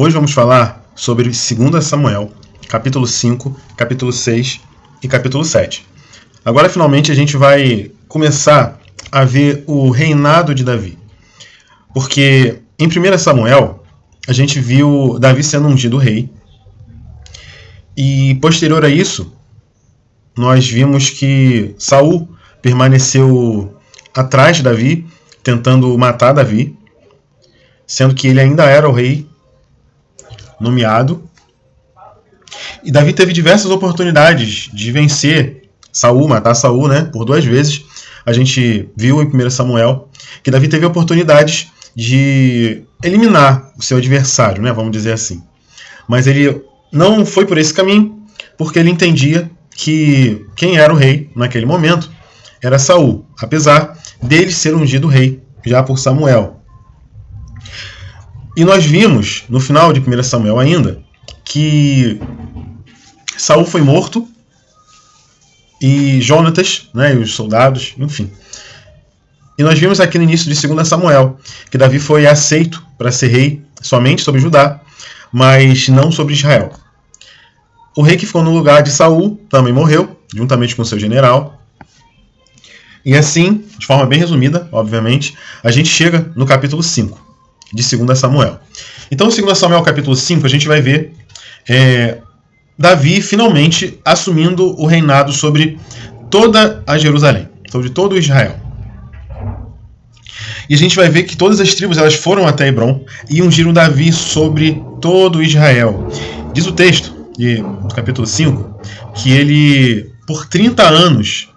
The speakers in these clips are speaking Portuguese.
Hoje vamos falar sobre 2 Samuel, capítulo 5, capítulo 6 e capítulo 7. Agora, finalmente, a gente vai começar a ver o reinado de Davi. Porque em 1 Samuel, a gente viu Davi sendo ungido rei. E posterior a isso, nós vimos que Saul permaneceu atrás de Davi, tentando matar Davi, sendo que ele ainda era o rei nomeado. E Davi teve diversas oportunidades de vencer Saul, matar Saul, por 2 vezes. A gente viu em 1 Samuel que Davi teve oportunidades de eliminar o seu adversário, vamos dizer assim. Mas ele não foi por esse caminho, porque ele entendia que quem era o rei naquele momento era Saul, apesar dele ser ungido rei já por Samuel. E nós vimos, no final de 1 Samuel ainda, que Saul foi morto e Jonatas, e os soldados, enfim. E nós vimos aqui no início de 2 Samuel que Davi foi aceito para ser rei somente sobre Judá, mas não sobre Israel. O rei que ficou no lugar de Saul também morreu, juntamente com seu general. E assim, de forma bem resumida, obviamente, a gente chega no capítulo 5 de 2 Samuel. Então, no 2 Samuel capítulo 5, a gente vai ver Davi finalmente assumindo o reinado sobre toda a Jerusalém, sobre todo o Israel. E a gente vai ver que todas as tribos elas foram até Hebron e ungiram Davi sobre todo o Israel. Diz o texto do capítulo 5 que ele, por 40 anos,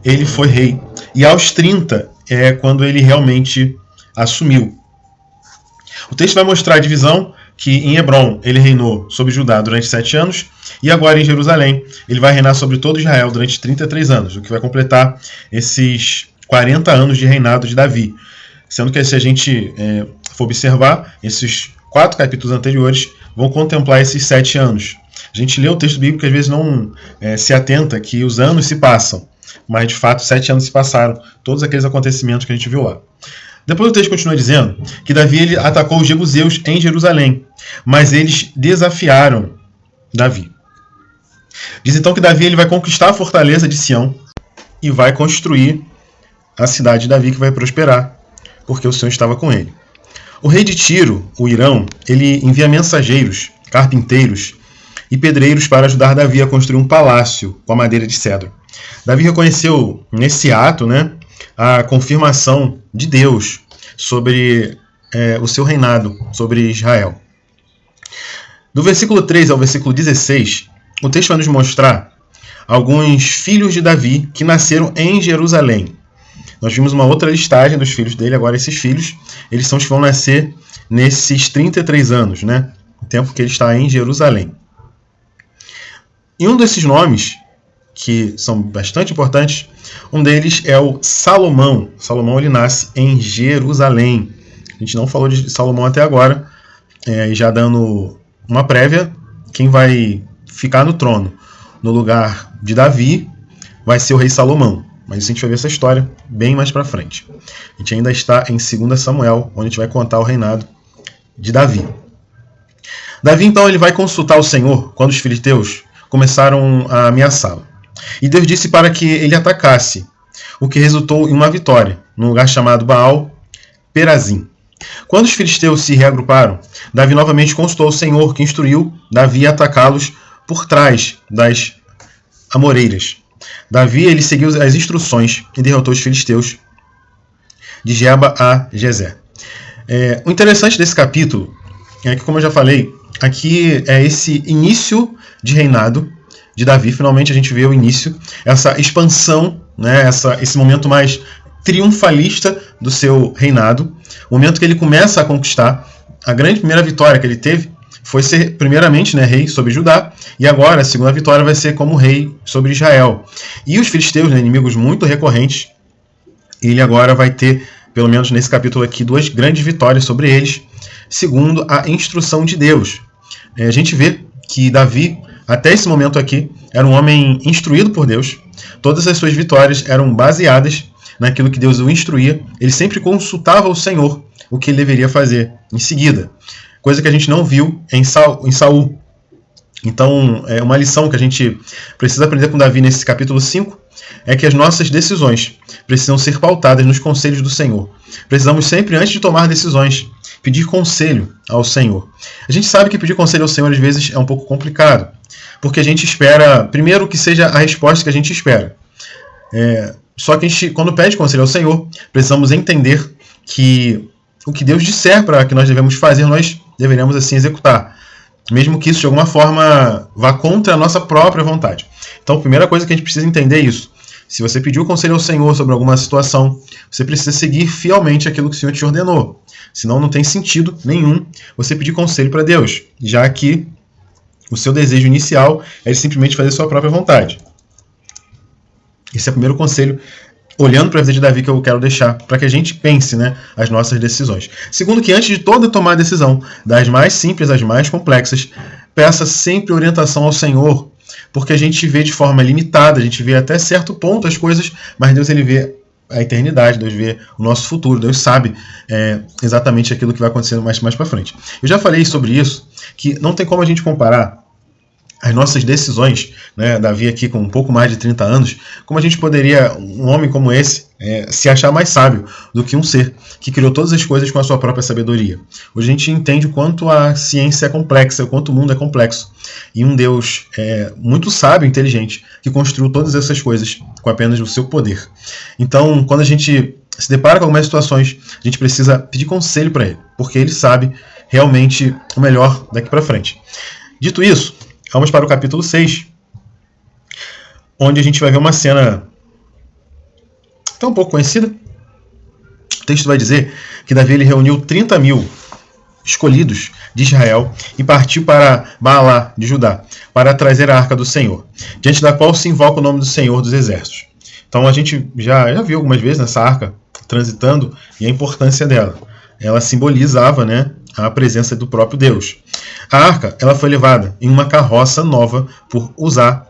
ele foi rei. E aos 30 é quando ele realmente assumiu. O texto vai mostrar a divisão que em Hebron ele reinou sobre Judá durante 7 anos, e agora em Jerusalém ele vai reinar sobre todo Israel durante 33 anos, o que vai completar esses 40 anos de reinado de Davi. Sendo que se a gente for observar, esses 4 capítulos anteriores vão contemplar esses 7 anos. A gente lê o texto bíblico e às vezes não se atenta que os anos se passam, mas de fato 7 anos se passaram, todos aqueles acontecimentos que a gente viu lá. Depois o texto continua dizendo que Davi ele atacou os jebuseus em Jerusalém, mas eles desafiaram Davi. Diz então que Davi ele vai conquistar a fortaleza de Sião e vai construir a cidade de Davi, que vai prosperar, porque o Senhor estava com ele. O rei de Tiro, o Irão, ele envia mensageiros, carpinteiros e pedreiros para ajudar Davi a construir um palácio com a madeira de cedro. Davi reconheceu nesse ato a confirmação de Deus sobre o seu reinado sobre Israel. Do versículo 3 ao versículo 16, o texto vai nos mostrar alguns filhos de Davi que nasceram em Jerusalém. Nós vimos uma outra listagem dos filhos dele, agora esses filhos, eles são os que vão nascer nesses 33 anos, o tempo que ele está em Jerusalém. E um desses nomes, que são bastante importantes, um deles é o Salomão. Salomão ele nasce em Jerusalém. A gente não falou de Salomão até agora, e já dando uma prévia, quem vai ficar no trono no lugar de Davi vai ser o rei Salomão. Mas a gente vai ver essa história bem mais para frente. A gente ainda está em 2 Samuel, onde a gente vai contar o reinado de Davi. Davi então ele vai consultar o Senhor quando os filisteus começaram a ameaçá-lo. E Deus disse para que ele atacasse, o que resultou em uma vitória, num lugar chamado Baal-Perazim. Quando os filisteus se reagruparam, Davi novamente consultou o Senhor, que instruiu Davi a atacá-los por trás das amoreiras. Davi ele seguiu as instruções e derrotou os filisteus de Geba a Gezer. O interessante desse capítulo é que, como eu já falei, aqui é esse início de reinado de Davi. Finalmente a gente vê o início, essa expansão, esse momento mais triunfalista do seu reinado, o momento que ele começa a conquistar. A grande primeira vitória que ele teve foi ser primeiramente rei sobre Judá, e agora a segunda vitória vai ser como rei sobre Israel. E os filisteus, inimigos muito recorrentes, ele agora vai ter, pelo menos nesse capítulo aqui, 2 grandes vitórias sobre eles, segundo a instrução de Deus. A gente vê que Davi, até esse momento aqui, era um homem instruído por Deus. Todas as suas vitórias eram baseadas naquilo que Deus o instruía. Ele sempre consultava o Senhor o que ele deveria fazer em seguida. Coisa que a gente não viu em Saul. Então, uma lição que a gente precisa aprender com Davi nesse capítulo 5 é que as nossas decisões precisam ser pautadas nos conselhos do Senhor. Precisamos sempre, antes de tomar decisões, pedir conselho ao Senhor. A gente sabe que pedir conselho ao Senhor às vezes é um pouco complicado, porque a gente espera, primeiro, que seja a resposta que a gente espera. Só que a gente, quando pede conselho ao Senhor, precisamos entender que o que Deus disser para que nós devemos fazer, nós deveremos assim executar, mesmo que isso de alguma forma vá contra a nossa própria vontade. Então, a primeira coisa que a gente precisa entender é isso. Se você pediu conselho ao Senhor sobre alguma situação, você precisa seguir fielmente aquilo que o Senhor te ordenou. Senão não tem sentido nenhum você pedir conselho para Deus, já que o seu desejo inicial é simplesmente fazer sua própria vontade. Esse é o primeiro conselho, olhando para a vida de Davi, que eu quero deixar, para que a gente pense, as nossas decisões. Segundo, que antes de toda tomar decisão, das mais simples às mais complexas, peça sempre orientação ao Senhor, porque a gente vê de forma limitada, a gente vê até certo ponto as coisas, mas Deus ele vê a eternidade, Deus vê o nosso futuro, Deus sabe exatamente aquilo que vai acontecendo mais para frente. Eu já falei sobre isso, que não tem como a gente comparar as nossas decisões, Davi aqui com um pouco mais de 30 anos, como a gente poderia, um homem como esse, se achar mais sábio do que um ser que criou todas as coisas com a sua própria sabedoria. Hoje a gente entende o quanto a ciência é complexa, o quanto o mundo é complexo, e um Deus muito sábio e inteligente que construiu todas essas coisas com apenas o seu poder. Então, quando a gente se depara com algumas situações, a gente precisa pedir conselho para ele, porque ele sabe realmente o melhor daqui para frente. Dito isso, vamos para o capítulo 6, onde a gente vai ver uma cena até um pouco conhecida. O texto vai dizer que Davi ele reuniu 30 mil escolhidos de Israel e partiu para Baalá de Judá, para trazer a arca do Senhor, diante da qual se invoca o nome do Senhor dos Exércitos. Então a gente já viu algumas vezes nessa arca transitando e a importância dela. Ela simbolizava, a presença do próprio Deus. A arca ela foi levada em uma carroça nova por Uzá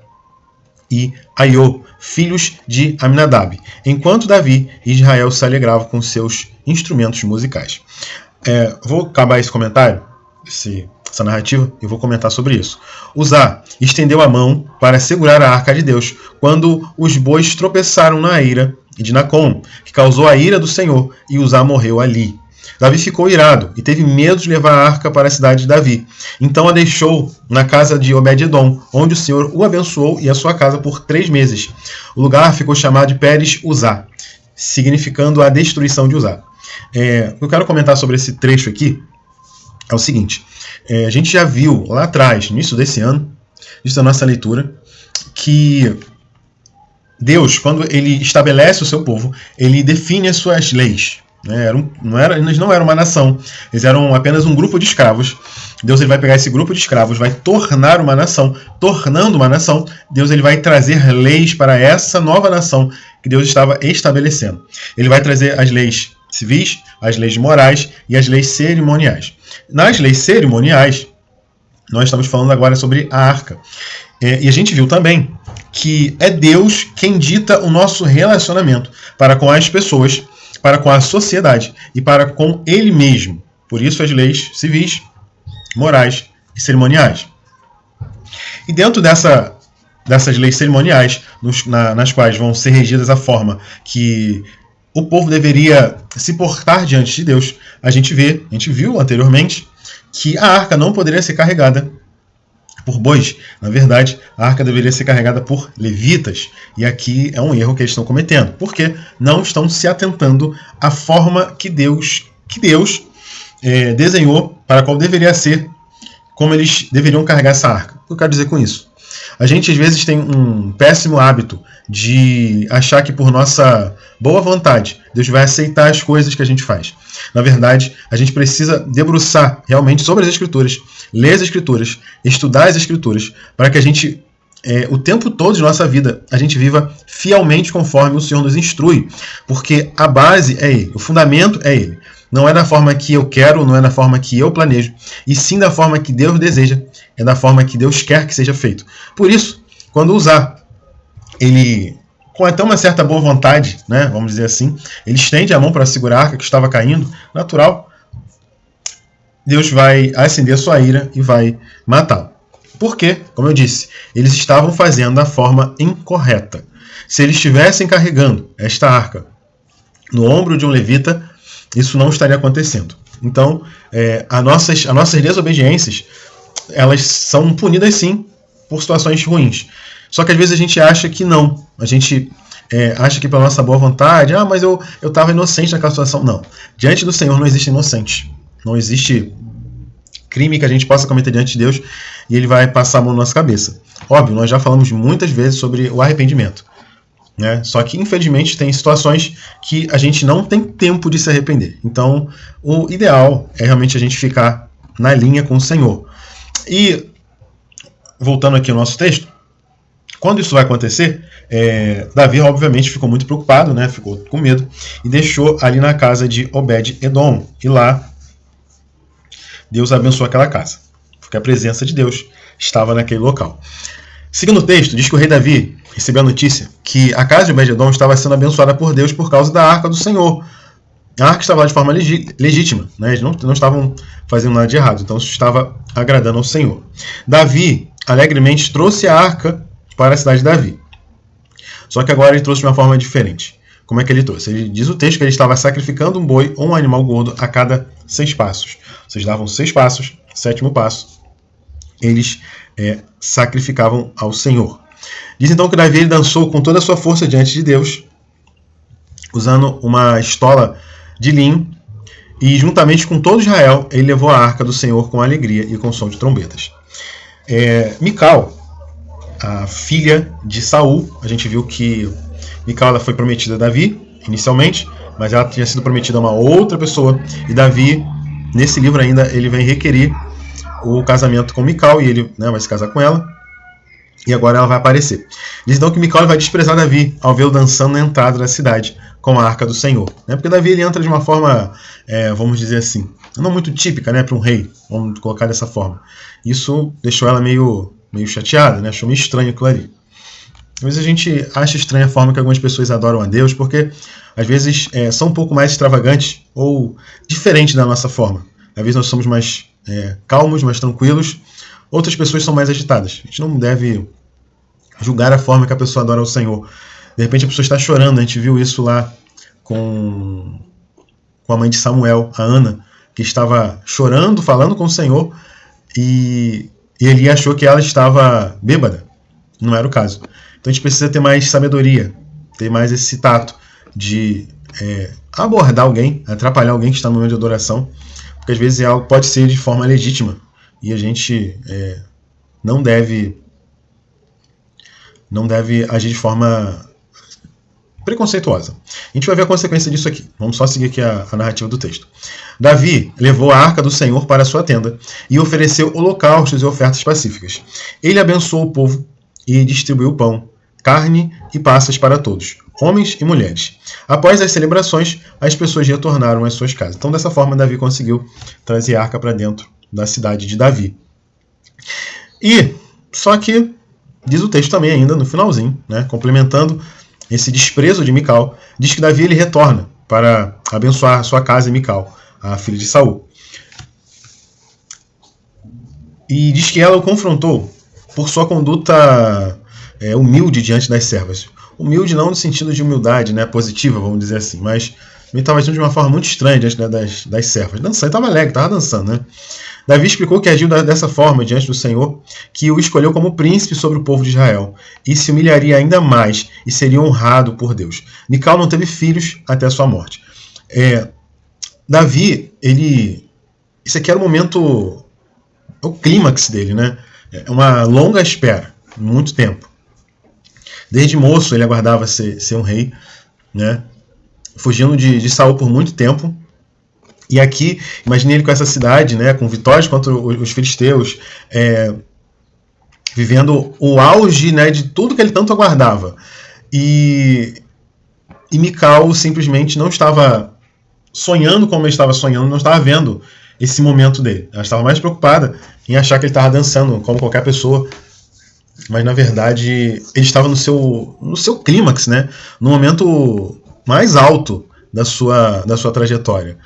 e Aiô, filhos de Aminadab, enquanto Davi e Israel se alegravam com seus instrumentos musicais. Vou acabar esse comentário, essa narrativa, e vou comentar sobre isso. Uzá estendeu a mão para segurar a arca de Deus quando os bois tropeçaram na eira de Nacon, que causou a ira do Senhor, e Uzá morreu ali. Davi ficou irado e teve medo de levar a arca para a cidade de Davi. Então a deixou na casa de Obed-edom, onde o Senhor o abençoou e a sua casa por 3 meses. O lugar ficou chamado de Pérez Uzá, significando a destruição de Uzá. O que eu quero comentar sobre esse trecho aqui é o seguinte. A gente já viu lá atrás, no início desse ano, início da nossa leitura, que Deus, quando ele estabelece o seu povo, ele define as suas leis. Eles não eram uma nação, eles eram apenas um grupo de escravos. Deus ele vai pegar esse grupo de escravos, vai tornar uma nação, tornando uma nação, Deus ele vai trazer leis para essa nova nação que Deus estava estabelecendo. Ele vai trazer as leis civis, as leis morais e as leis cerimoniais. Nas leis cerimoniais, nós estamos falando agora sobre a arca. E a gente viu também que é Deus quem dita o nosso relacionamento para com as pessoas, para com a sociedade e para com ele mesmo. Por isso as leis civis, morais e cerimoniais. E dentro dessas leis cerimoniais, nas quais vão ser regidas a forma que o povo deveria se portar diante de Deus, a gente viu anteriormente que a arca não poderia ser carregada por bois. Na verdade, a arca deveria ser carregada por levitas. E aqui é um erro que eles estão cometendo, porque não estão se atentando à forma que Deus desenhou para qual deveria ser, como eles deveriam carregar essa arca. O que eu quero dizer com isso? A gente às vezes tem um péssimo hábito de achar que por nossa boa vontade Deus vai aceitar as coisas que a gente faz. Na verdade, a gente precisa debruçar realmente sobre as Escrituras, ler as Escrituras, estudar as Escrituras, para que a gente, o tempo todo de nossa vida, a gente viva fielmente conforme o Senhor nos instrui, porque a base é Ele, o fundamento é Ele. Não é da forma que eu quero, não é da forma que eu planejo, e sim da forma que Deus deseja, é da forma que Deus quer que seja feito. Por isso, quando Uzá, ele, com até uma certa boa vontade, vamos dizer assim, ele estende a mão para segurar a arca que estava caindo, natural, Deus vai acender a sua ira e vai matá-lo. Por quê? Como eu disse, eles estavam fazendo da forma incorreta. Se eles estivessem carregando esta arca no ombro de um levita, isso não estaria acontecendo. Então, as nossas desobediências, elas são punidas sim por situações ruins. Só que às vezes a gente acha que não. A gente acha que pela nossa boa vontade, mas eu estava inocente naquela situação. Não. Diante do Senhor não existe inocente. Não existe crime que a gente possa cometer diante de Deus e Ele vai passar a mão na nossa cabeça. Óbvio, nós já falamos muitas vezes sobre o arrependimento. Né? Só que, infelizmente, tem situações que a gente não tem tempo de se arrepender. Então, o ideal é realmente a gente ficar na linha com o Senhor. E, voltando aqui ao nosso texto, quando isso vai acontecer, Davi, obviamente, ficou muito preocupado, né? Ficou com medo, e deixou ali na casa de Obed-Edom. E lá, Deus abençoou aquela casa, porque a presença de Deus estava naquele local. Segundo o texto, diz que o rei Davi recebeu a notícia que a casa de Obed-Edom estava sendo abençoada por Deus por causa da arca do Senhor. A arca estava lá de forma legítima, né? Eles não estavam fazendo nada de errado, então isso estava agradando ao Senhor. Davi alegremente trouxe a arca para a cidade de Davi. Só que agora ele trouxe de uma forma diferente. Como é que ele trouxe? Ele diz o texto que ele estava sacrificando um boi ou um animal gordo a cada 6 passos. Vocês davam 6 passos, 7º passo, eles sacrificavam ao Senhor. Diz então que Davi ele dançou com toda a sua força diante de Deus, usando uma estola de linho, e juntamente com todo Israel, ele levou a arca do Senhor com alegria e com som de trombetas. Mical, a filha de Saul, a gente viu que Mical ela foi prometida a Davi, inicialmente, mas ela tinha sido prometida a uma outra pessoa, e Davi, nesse livro ainda, ele vem requerer o casamento com Mical, e ele vai se casar com ela, e agora ela vai aparecer. Diz então que Mical vai desprezar Davi ao vê-lo dançando na entrada da cidade com a arca do Senhor. Porque Davi ele entra de uma forma, vamos dizer assim, não muito típica, né, para um rei, vamos colocar dessa forma. Isso deixou ela meio chateada, né, achou meio estranho aquilo ali. Às vezes a gente acha estranha a forma que algumas pessoas adoram a Deus, porque às vezes são um pouco mais extravagantes ou diferentes da nossa forma. Às vezes nós somos mais calmos, mais tranquilos. Outras pessoas são mais agitadas. A gente não deve julgar a forma que a pessoa adora ao Senhor. De repente a pessoa está chorando. A gente viu isso lá com a mãe de Samuel, a Ana, que estava chorando, falando com o Senhor, e Eli achou que ela estava bêbada. Não era o caso. Então a gente precisa ter mais sabedoria, ter mais esse tato de abordar alguém, atrapalhar alguém que está no momento de adoração, porque às vezes algo pode ser de forma legítima e a gente não deve agir de forma preconceituosa. A gente vai ver a consequência disso aqui. Vamos só seguir aqui a narrativa do texto. Davi levou a arca do Senhor para a sua tenda e ofereceu holocaustos e ofertas pacíficas. Ele abençoou o povo e distribuiu pão, carne e passas para todos, homens e mulheres. Após as celebrações, as pessoas retornaram às suas casas. Então, dessa forma, Davi conseguiu trazer a arca para dentro da cidade de Davi. E, só que, diz o texto também ainda, no finalzinho, né, complementando esse desprezo de Mical, diz que Davi ele retorna para abençoar a sua casa e Mical, a filha de Saul. E diz que ela o confrontou por sua conduta humilde diante das servas. Humilde não no sentido de humildade, né, positiva, vamos dizer assim, mas ele estava agindo de uma forma muito estranha diante das servas. Dançando, ele estava alegre, estava dançando, né? Davi explicou que agiu dessa forma diante do Senhor, que o escolheu como príncipe sobre o povo de Israel, e se humilharia ainda mais, e seria honrado por Deus. Mical não teve filhos até a sua morte. Davi, esse aqui era o momento, o clímax dele, né? Uma longa espera, muito tempo. Desde moço ele aguardava ser um rei, né? Fugindo de Saul por muito tempo. E aqui, imagine ele com essa cidade, né, com vitórias contra os filisteus, vivendo o auge, né, de tudo que ele tanto aguardava. E Mical simplesmente não estava sonhando como ele estava sonhando, não estava vendo esse momento dele. Ela estava mais preocupada em achar que ele estava dançando como qualquer pessoa, mas na verdade ele estava no seu clímax, né, no momento mais alto da sua trajetória.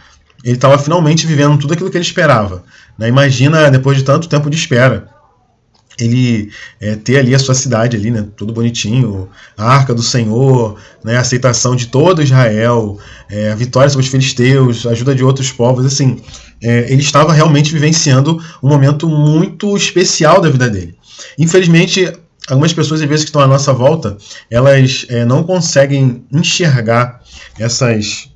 ele estava finalmente vivendo tudo aquilo que ele esperava, né? Imagina, depois de tanto tempo de espera, ele ter ali a sua cidade ali, né, tudo bonitinho, a arca do Senhor, né, a aceitação de todo Israel, a vitória sobre os filisteus, a ajuda de outros povos, assim, ele estava realmente vivenciando um momento muito especial da vida dele. Infelizmente, algumas pessoas, às vezes, que estão à nossa volta, elas não conseguem enxergar essas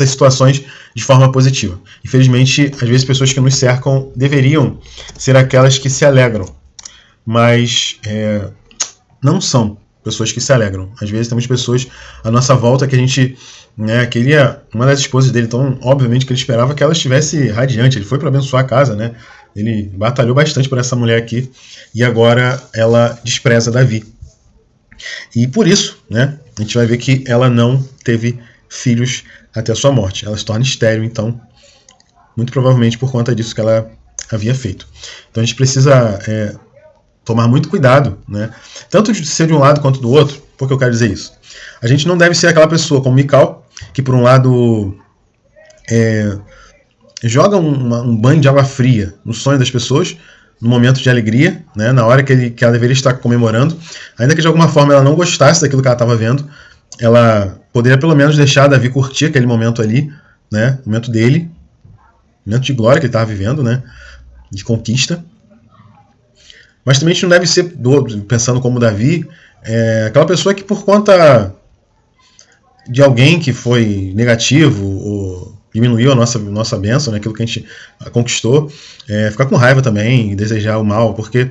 situações de forma positiva. Infelizmente, às vezes, pessoas que nos cercam deveriam ser aquelas que se alegram, mas não são pessoas que se alegram. Às vezes temos pessoas à nossa volta que a gente queria, uma das esposas dele, então obviamente que ele esperava que ela estivesse radiante, ele foi para abençoar a casa, né? Ele batalhou bastante por essa mulher aqui e agora ela despreza Davi. E por isso, né, a gente vai ver que ela não teve filhos até a sua morte. Ela se torna estéril, então, muito provavelmente por conta disso que ela havia feito. Então a gente precisa tomar muito cuidado, né? Tanto de ser de um lado quanto do outro. Por que eu quero dizer isso? A gente não deve ser aquela pessoa como Mical, que por um lado joga um banho de água fria no sonho das pessoas, no momento de alegria, né? Na hora que ela deveria estar comemorando, ainda que de alguma forma ela não gostasse daquilo que ela estava vendo, ela poderia pelo menos deixar Davi curtir aquele momento ali, né? O momento dele, momento de glória que ele estava vivendo, né? De conquista. Mas também a gente não deve ser, pensando como Davi, aquela pessoa que por conta de alguém que foi negativo ou diminuiu a nossa bênção, né, aquilo que a gente conquistou, ficar com raiva também e desejar o mal, porque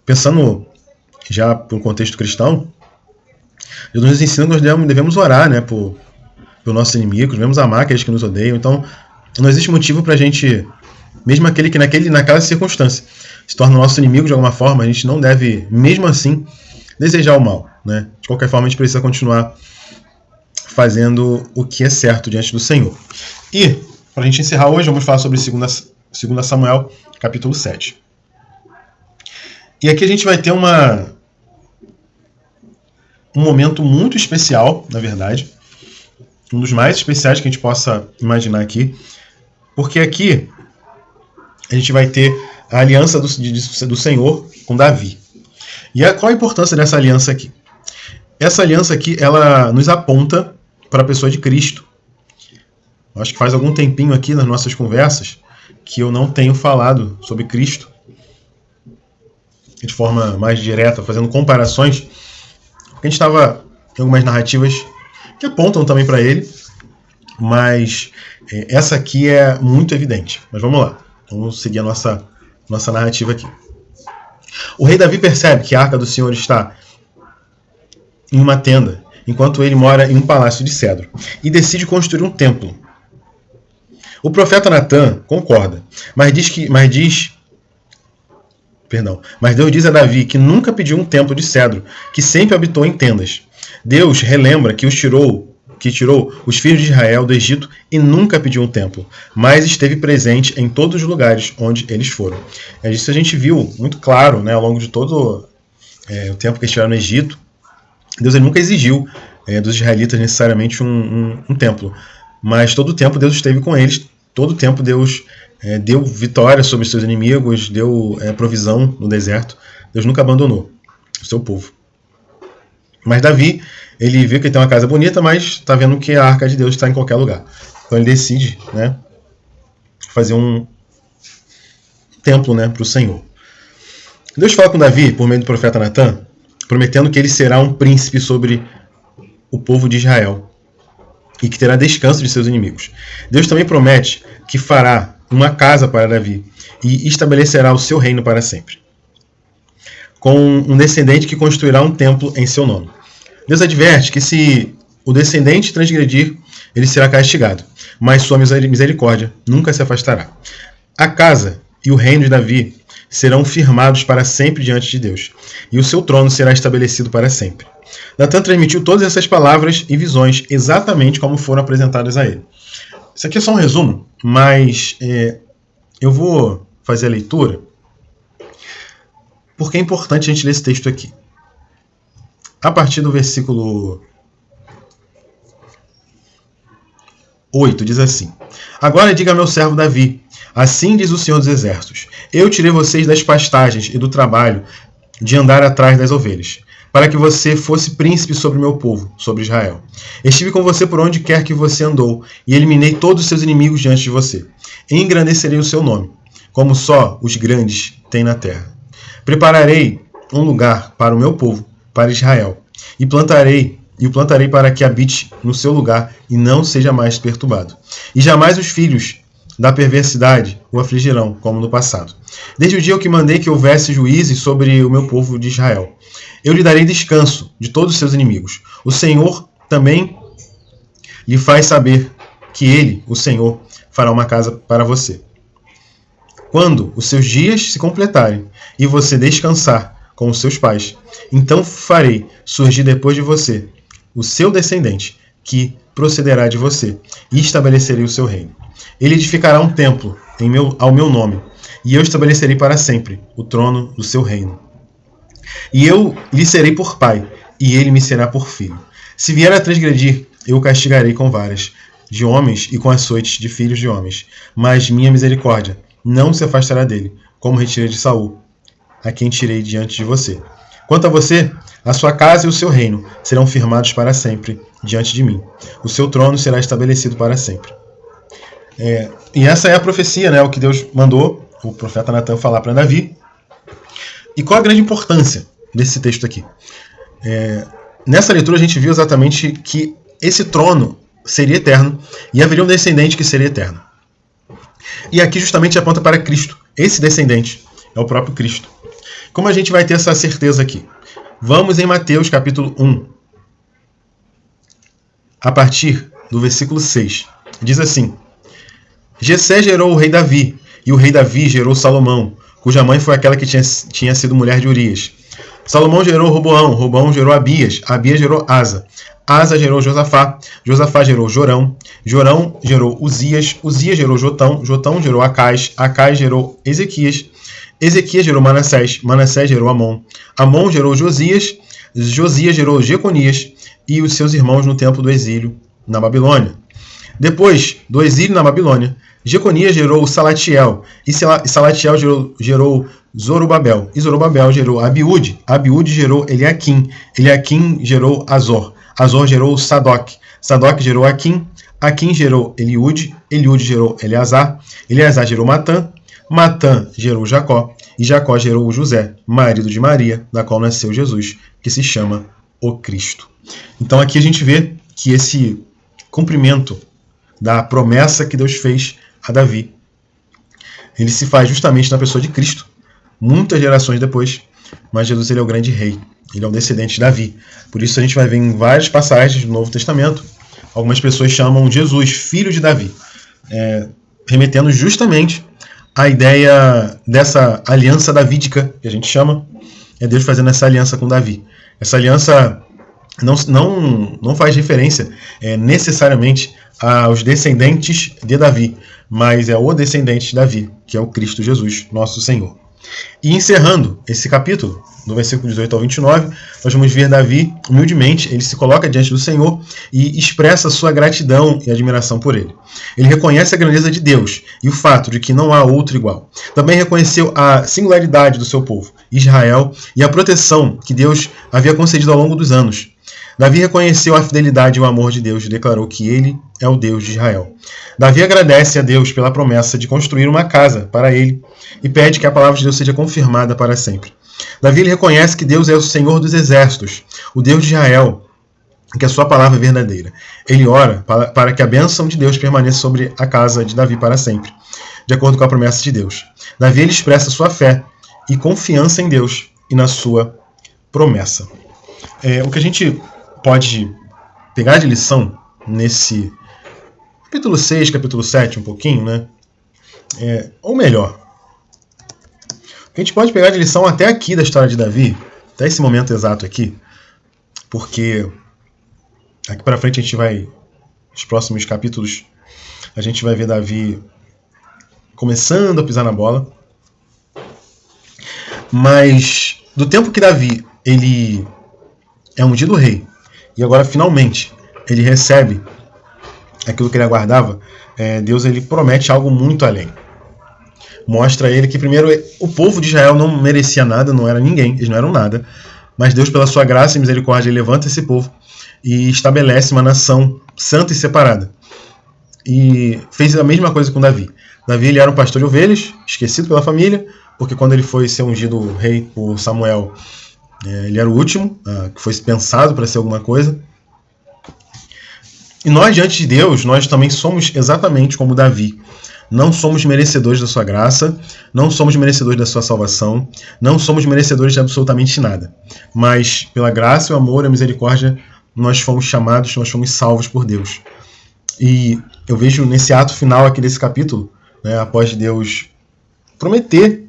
pensando já por um contexto cristão, Deus nos ensina que nós devemos orar, né, por nossos inimigos, devemos amar aqueles que nos odeiam. Então não existe motivo para a gente, mesmo aquele que naquela circunstância se torna nosso inimigo de alguma forma, a gente não deve, mesmo assim, desejar o mal, né? De qualquer forma, a gente precisa continuar fazendo o que é certo diante do Senhor. E, para a gente encerrar hoje, vamos falar sobre 2 Samuel, capítulo 7. E aqui a gente vai ter um momento muito especial, na verdade, um dos mais especiais que a gente possa imaginar aqui, porque aqui a gente vai ter a aliança do Senhor com Davi. E qual a importância dessa aliança aqui? Essa aliança aqui, ela nos aponta para a pessoa de Cristo. Eu acho que faz algum tempinho aqui nas nossas conversas que eu não tenho falado sobre Cristo de forma mais direta, fazendo comparações. Porque a gente estava em algumas narrativas que apontam também para ele, mas essa aqui é muito evidente. Mas vamos lá, vamos seguir a nossa narrativa aqui. O rei Davi percebe que a arca do Senhor está em uma tenda, enquanto ele mora em um palácio de cedro, e decide construir um templo. O profeta Natã concorda, mas Deus diz a Davi que nunca pediu um templo de cedro, que sempre habitou em tendas. Deus relembra que tirou os filhos de Israel do Egito e nunca pediu um templo, mas esteve presente em todos os lugares onde eles foram. Isso a gente viu muito claro, né, ao longo de todo o tempo que eles estiveram no Egito. Deus nunca exigiu dos israelitas necessariamente um templo, mas todo o tempo Deus esteve com eles, todo o tempo Deus deu vitória sobre os seus inimigos, deu provisão no deserto. Deus nunca abandonou o seu povo. Mas Davi, ele viu que ele tem uma casa bonita, mas está vendo que a arca de Deus está em qualquer lugar. Então ele decide, né, fazer um templo, né, para o Senhor. Deus fala com Davi, por meio do profeta Natã, prometendo que ele será um príncipe sobre o povo de Israel e que terá descanso de seus inimigos. Deus também promete que fará uma casa para Davi e estabelecerá o seu reino para sempre, com um descendente que construirá um templo em seu nome. Deus adverte que se o descendente transgredir, ele será castigado, mas sua misericórdia nunca se afastará. A casa e o reino de Davi serão firmados para sempre diante de Deus, e o seu trono será estabelecido para sempre. Natã transmitiu todas essas palavras e visões exatamente como foram apresentadas a ele. Isso aqui é só um resumo, mas eu vou fazer a leitura porque é importante a gente ler esse texto aqui. A partir do versículo 8 diz assim: Agora diga a meu servo Davi, assim diz o Senhor dos Exércitos: Eu tirei vocês das pastagens e do trabalho de andar atrás das ovelhas, para que você fosse príncipe sobre o meu povo, sobre Israel. Estive com você por onde quer que você andou, e eliminei todos os seus inimigos diante de você. Engrandecerei o seu nome, como só os grandes têm na terra. Prepararei um lugar para o meu povo, para Israel, e o plantarei para que habite no seu lugar e não seja mais perturbado. E jamais os filhos da perversidade o afligirão, como no passado. Desde o dia que mandei que houvesse juízes sobre o meu povo de Israel. Eu lhe darei descanso de todos os seus inimigos. O Senhor também lhe faz saber que ele, o Senhor, fará uma casa para você. Quando os seus dias se completarem e você descansar com os seus pais, então farei surgir depois de você o seu descendente, que procederá de você, e estabelecerei o seu reino. Ele edificará um templo ao meu nome, e eu estabelecerei para sempre o trono do seu reino. E eu lhe serei por pai, e ele me será por filho. Se vier a transgredir, eu o castigarei com varas de homens e com açoites de filhos de homens. Mas minha misericórdia não se afastará dele, como retirei de Saul, a quem tirei diante de você. Quanto a você, a sua casa e o seu reino serão firmados para sempre diante de mim. O seu trono será estabelecido para sempre. E essa é a profecia, né, o que Deus mandou o profeta Natan falar para Davi. E qual a grande importância desse texto aqui? Nessa leitura a gente viu exatamente que esse trono seria eterno e haveria um descendente que seria eterno. E aqui justamente aponta para Cristo. Esse descendente é o próprio Cristo. Como a gente vai ter essa certeza aqui? Vamos em Mateus capítulo 1, a partir do versículo 6. Diz assim: Jessé gerou o rei Davi, e o rei Davi gerou Salomão, cuja mãe foi aquela que tinha sido mulher de Urias. Salomão gerou Roboão, Roboão gerou Abias, Abias gerou Asa, Asa gerou Josafá, Josafá gerou Jorão, Jorão gerou Uzias, Uzias gerou Jotão, Jotão gerou Acais, Acais gerou Ezequias, Ezequias gerou Manassés, Manassés gerou Amon, Amon gerou Josias, Josias gerou Jeconias e os seus irmãos no tempo do exílio na Babilônia. Depois do exílio na Babilônia, Jeconias gerou Salatiel, e Salatiel gerou Zorobabel, e Zorobabel gerou Abiúde, Abiúde gerou Eliaquim, Eliaquim gerou Azor, Azor gerou Sadoc, Sadoc gerou Aquim, Aquim gerou Eliúde, Eliúde gerou Eleazar, Eleazar gerou Matã, Matã gerou Jacó, e Jacó gerou José, marido de Maria, da qual nasceu Jesus, que se chama o Cristo. Então aqui a gente vê que esse cumprimento da promessa que Deus fez a Davi, ele se faz justamente na pessoa de Cristo, muitas gerações depois, mas Jesus ele é o grande rei, ele é um descendente de Davi. Por isso a gente vai ver em várias passagens do Novo Testamento, algumas pessoas chamam Jesus filho de Davi, remetendo justamente à ideia dessa aliança davídica, que a gente chama, é Deus fazendo essa aliança com Davi. Essa aliança não faz referência necessariamente aos descendentes de Davi, mas é o descendente de Davi, que é o Cristo Jesus, nosso Senhor. E encerrando esse capítulo, do versículo 18 ao 29, nós vamos ver Davi, humildemente, ele se coloca diante do Senhor e expressa sua gratidão e admiração por ele. Ele reconhece a grandeza de Deus e o fato de que não há outro igual. Também reconheceu a singularidade do seu povo, Israel, e a proteção que Deus havia concedido ao longo dos anos. Davi reconheceu a fidelidade e o amor de Deus e declarou que ele é o Deus de Israel. Davi agradece a Deus pela promessa de construir uma casa para ele e pede que a palavra de Deus seja confirmada para sempre. Davi ele reconhece que Deus é o Senhor dos exércitos, o Deus de Israel, e que a sua palavra é verdadeira. Ele ora para que a bênção de Deus permaneça sobre a casa de Davi para sempre, de acordo com a promessa de Deus. Davi ele expressa sua fé e confiança em Deus e na sua promessa. O que a gente pode pegar de lição nesse capítulo 6, capítulo 7, um pouquinho, né? Ou melhor, a gente pode pegar de lição até aqui da história de Davi, até esse momento exato aqui, porque aqui para frente a gente vai, nos próximos capítulos, a gente vai ver Davi começando a pisar na bola, mas do tempo que Davi ele é ungido rei, e agora finalmente ele recebe aquilo que ele aguardava, Deus ele promete algo muito além. Mostra a ele que primeiro o povo de Israel não merecia nada, não era ninguém, eles não eram nada, mas Deus pela sua graça e misericórdia ele levanta esse povo e estabelece uma nação santa e separada. E fez a mesma coisa com Davi. Davi ele era um pastor de ovelhas, esquecido pela família, porque quando ele foi ser ungido rei por Samuel, ele era o último que foi pensado para ser alguma coisa. E nós, diante de Deus, nós também somos exatamente como Davi. Não somos merecedores da sua graça, não somos merecedores da sua salvação, não somos merecedores de absolutamente nada. Mas pela graça, o amor e a misericórdia, nós fomos chamados, nós fomos salvos por Deus. E eu vejo nesse ato final aqui desse capítulo, após Deus prometer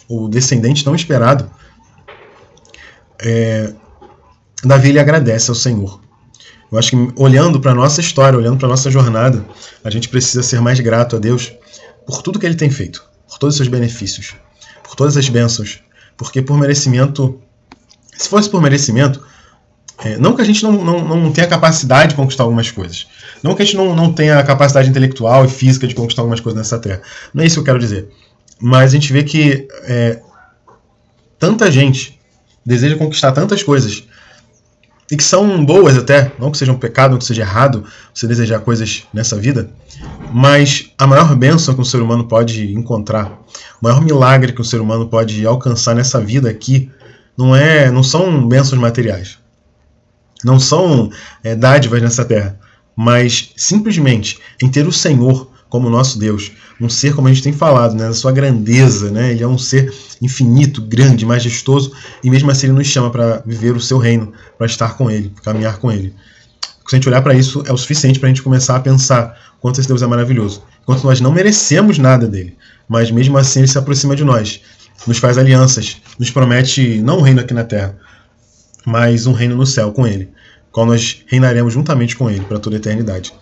o descendente não esperado, Davi ele agradece ao Senhor. Eu acho que olhando para a nossa história, olhando para a nossa jornada, a gente precisa ser mais grato a Deus por tudo que Ele tem feito, por todos os seus benefícios, por todas as bênçãos. Porque por merecimento, se fosse por merecimento, não que a gente não tenha capacidade de conquistar algumas coisas, não que a gente não tenha a capacidade intelectual e física de conquistar algumas coisas nessa terra, não é isso que eu quero dizer. Mas a gente vê que tanta gente deseja conquistar tantas coisas, e que são boas até, não que seja um pecado, não que seja errado você desejar coisas nessa vida, mas a maior bênção que um ser humano pode encontrar, o maior milagre que um ser humano pode alcançar nessa vida aqui, não são bênçãos materiais, não são dádivas nessa terra, mas simplesmente em ter o Senhor como nosso Deus, um ser, como a gente tem falado, da sua grandeza, ele é um ser infinito, grande, majestoso, e mesmo assim ele nos chama para viver o seu reino, para estar com ele, caminhar com ele. Se a gente olhar para isso, é o suficiente para a gente começar a pensar quanto esse Deus é maravilhoso, quanto nós não merecemos nada dele, mas mesmo assim ele se aproxima de nós, nos faz alianças, nos promete não um reino aqui na terra, mas um reino no céu com ele, qual nós reinaremos juntamente com ele para toda a eternidade.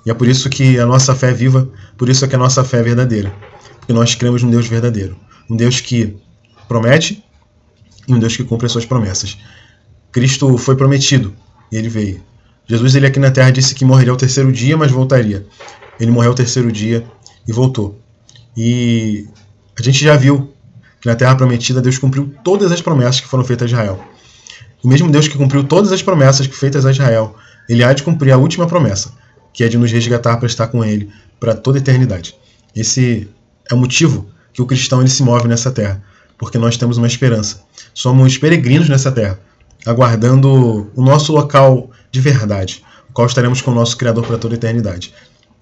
E é por isso que a nossa fé é viva, por isso é que a nossa fé é verdadeira. Porque nós cremos num Deus verdadeiro. Um Deus que promete e um Deus que cumpre as suas promessas. Cristo foi prometido e ele veio. Jesus ele aqui na terra disse que morreria ao terceiro dia, mas voltaria. Ele morreu ao terceiro dia e voltou. E a gente já viu que na terra prometida Deus cumpriu todas as promessas que foram feitas a Israel. O mesmo Deus que cumpriu todas as promessas feitas a Israel, ele há de cumprir a última promessa, que é de nos resgatar para estar com ele para toda a eternidade. Esse é o motivo que o cristão ele se move nessa terra, porque nós temos uma esperança. Somos peregrinos nessa terra, aguardando o nosso local de verdade, o qual estaremos com o nosso Criador para toda a eternidade.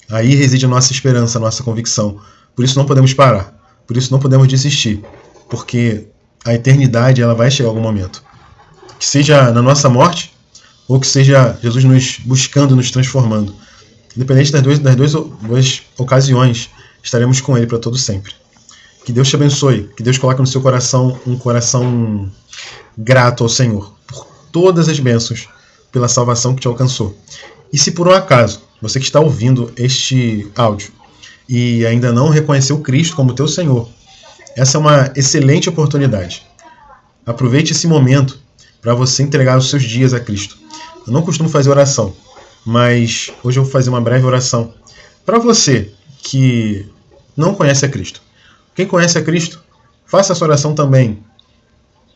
Aí reside a nossa esperança, a nossa convicção. Por isso não podemos parar, por isso não podemos desistir, porque a eternidade ela vai chegar em algum momento. Que seja na nossa morte, ou que seja Jesus nos buscando, nos transformando. Independente das duas ocasiões, estaremos com Ele para todo sempre. Que Deus te abençoe, que Deus coloque no seu coração um coração grato ao Senhor, por todas as bênçãos, pela salvação que te alcançou. E se por um acaso, você que está ouvindo este áudio, e ainda não reconheceu Cristo como teu Senhor, essa é uma excelente oportunidade. Aproveite esse momento para você entregar os seus dias a Cristo. Eu não costumo fazer oração, mas hoje eu vou fazer uma breve oração para você que não conhece a Cristo. Quem conhece a Cristo, faça essa oração também,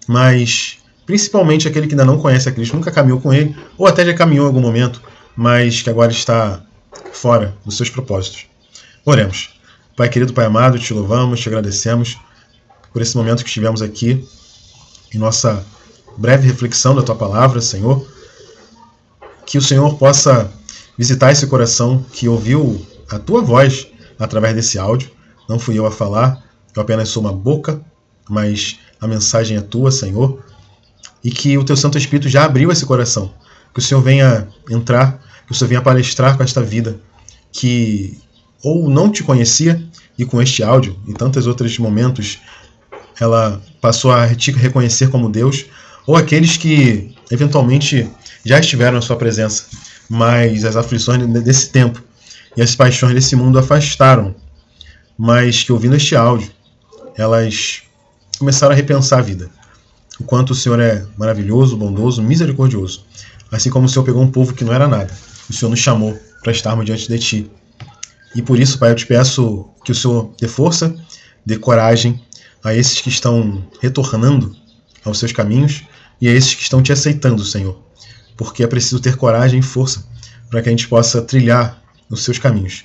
mas principalmente aquele que ainda não conhece a Cristo, nunca caminhou com Ele, ou até já caminhou em algum momento, mas que agora está fora dos seus propósitos. Oremos. Pai querido, Pai amado, te louvamos, te agradecemos por esse momento que estivemos aqui em nossa breve reflexão da Tua Palavra, Senhor. Que o Senhor possa visitar esse coração que ouviu a Tua voz através desse áudio. Não fui eu a falar, eu apenas sou uma boca, mas a mensagem é Tua, Senhor. E que o Teu Santo Espírito já abriu esse coração. Que o Senhor venha entrar, que o Senhor venha palestrar com esta vida que ou não te conhecia, e com este áudio e tantos outros momentos ela passou a te reconhecer como Deus, ou aqueles que eventualmente já estiveram na sua presença, mas as aflições desse tempo e as paixões desse mundo afastaram, mas que ouvindo este áudio, elas começaram a repensar a vida. O quanto o Senhor é maravilhoso, bondoso, misericordioso. Assim como o Senhor pegou um povo que não era nada, o Senhor nos chamou para estarmos diante de Ti. E por isso, Pai, eu te peço que o Senhor dê força, dê coragem a esses que estão retornando aos seus caminhos e a esses que estão Te aceitando, Senhor. Porque é preciso ter coragem e força para que a gente possa trilhar os seus caminhos.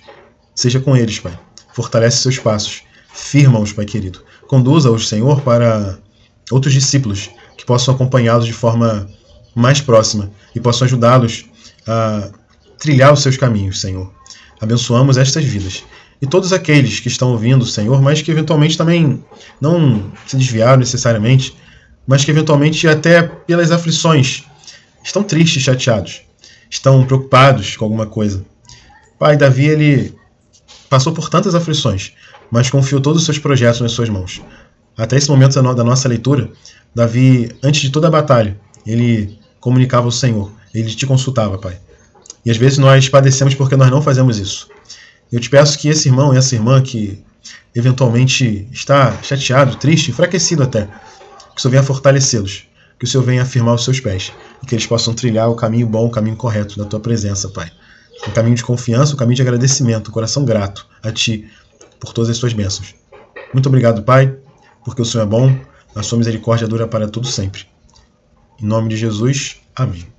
Seja com eles, Pai. Fortalece seus passos. Firma-os, Pai querido. Conduza-os, Senhor, para outros discípulos que possam acompanhá-los de forma mais próxima e possam ajudá-los a trilhar os seus caminhos, Senhor. Abençoamos estas vidas. E todos aqueles que estão ouvindo, Senhor, mas que eventualmente também não se desviaram necessariamente, mas que eventualmente até pelas aflições estão tristes, chateados, estão preocupados com alguma coisa. Pai, Davi, ele passou por tantas aflições, mas confiou todos os seus projetos nas suas mãos. Até esse momento da nossa leitura, Davi, antes de toda a batalha, ele comunicava ao Senhor, ele te consultava, Pai. E às vezes nós padecemos porque nós não fazemos isso. Eu te peço que esse irmão e essa irmã que eventualmente está chateado, triste, enfraquecido até, que o Senhor venha fortalecê-los, que o Senhor venha afirmar os seus pés e que eles possam trilhar o caminho bom, o caminho correto da Tua presença, Pai. Um caminho de confiança, um caminho de agradecimento, um coração grato a Ti por todas as Suas bênçãos. Muito obrigado, Pai, porque o Senhor é bom, a Sua misericórdia dura para todo sempre. Em nome de Jesus, amém.